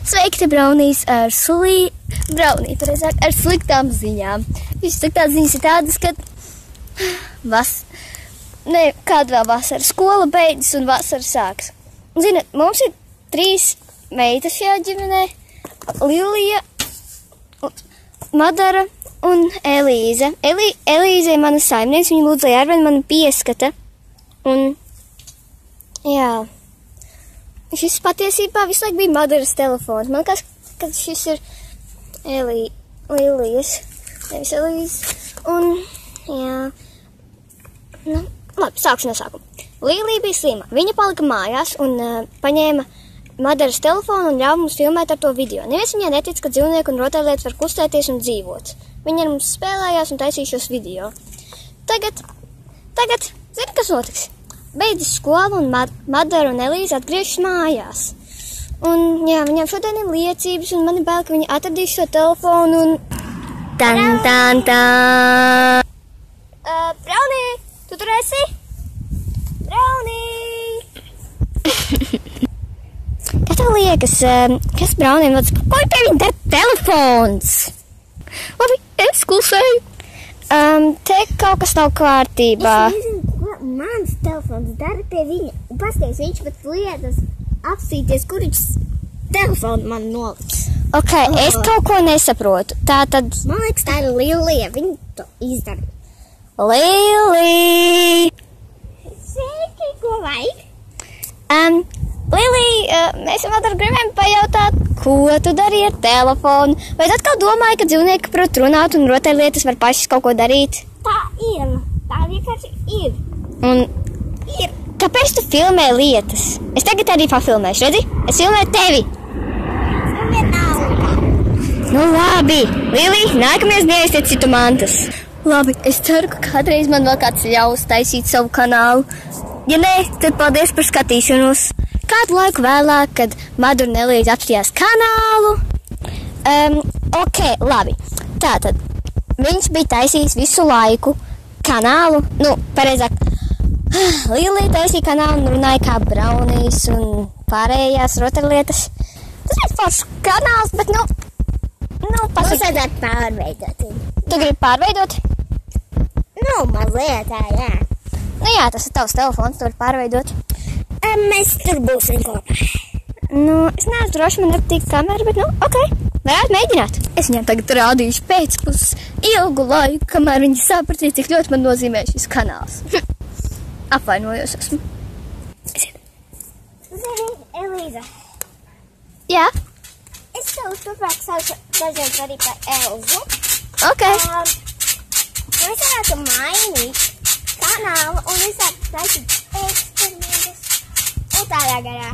Sveiki, te Braunīs ar sliktām ziņām. Viņš sliktās ziņas ir tādas, ka kāda vēl vasara skola beidzas un vasara sāks. Ziniet, mums ir 3 meitas šajā ģimenē - Lilija, Madara un Elīze. Elīze ir mana saimnieks, viņa lūdza, lai arvien mani pieskata. Un, jā, šis patiesībā visu laiku bija Madaras telefons. Man liekas, ka šis ir Lilijas, nevis Elīze. Un, jā, nu, labi, sākšu no sākuma. Lilija bija slima. Viņa palika mājās un paņēma Madaras telefonu un ļāva mums filmēt ar to video. Neviens viņai netic, ka dzīvnieki un rotaļlietas var kustēties un dzīvot. Viņa ar mums spēlējās un taisīja šos video. Tagad, zini, kas notiks? Beidzas skola un Madara un Elīze atgriežas mājās. Un, jā, viņām šodien ir liecības un man ir bail, ka viņi atradīs šo telefonu un... Braunī, tu tur esi? Braunī! Kā tev liekas, kas Brauniem vajadz? Ko ir pie viņa dara telefons? Labi, es klusēju. Te kaut kas nav kārtībā. Es nezinu, ko mans telefons dara pie viņa. Un pasties, viņš pat lietas apsīties, kur viņš telefonu man noliks. Ok, es kaut ko nesaprotu. Tātad... Man liekas, tā ir Lilija. Viņa to izdara. Lilija! Sveiki, ko vajag? Lilija, mēs jau vēl gribējām pajautāt, ko tu dari ar telefonu? Vai tu atkal domāji, ka dzīvnieki prot runāt un rotaļlietas var pašas kaut ko darīt? Tā ir. Tā vienkārši ir. Un kāpēc tu filmē lietas? Es tagad arī pafilmēšu, redzi? Es filmēju tevi. Nu labi, Lilija, nākamies neaiztiec citu mantas. Labi, es ceru, ka kādreiz man vēl kāds ļaus taisīt savu kanālu. Ja nē, tad paldies par skatīšanos. Kādu laiku vēlāk, kad Madara un Elīze apstījās kanālu. Ok, labi. Tātad, viņš bija taisījis visu laiku kanālu. Nu, pareizāk, Lilija taisīja kanālu un runāja kā Braunīs un pārējās rotaļlietas. Tas ir foršs kanāls, bet Mums vajadzētu pārveidot viņu. Tu gribi pārveidot? Nu, mazliet tā, jā. Nu jā, tas ir tavs telefons, tu vari pārveidot. Mēs tur būsim kopā. Nu, es neesmu droši, man nepatīk kamera, bet ok, varētu mēģināt. Es viņam tagad rādīšu pēcpus ilgu laiku, kamēr viņi sapratīs, cik ļoti man nozīmē šis kanāls. Apvainojos esmu. Zini, Elīze. Jā? Es tev turpāk saucu dažreiz arī par Elzu. Ok. Mēs varētu mainīt kanālu un visādi taisīt eksperimentus un tādā garā.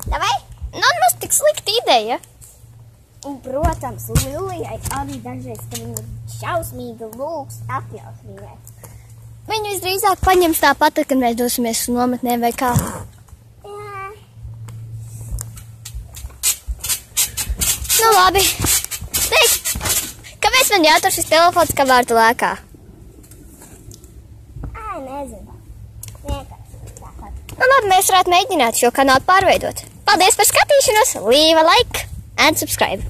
Davai? Nemaz tik slikta ideja. Un, protams, Lilijai arī dažreiz, ka viņa šausmīgi lūgs atļaus viņai. Viņu visdrīzāk paņems tāpat, kad mēs dosimies uz nometnē vai kā. Jā. Nu labi. Teikt, kāpēc man jātur šis telefons, kā vārta lēkā? Nezinu. Vienkārši tāpat. Nu labi, mēs varētu mēģināt šo kanālu pārveidot. Paldies par skatīšanos, leave a like and subscribe.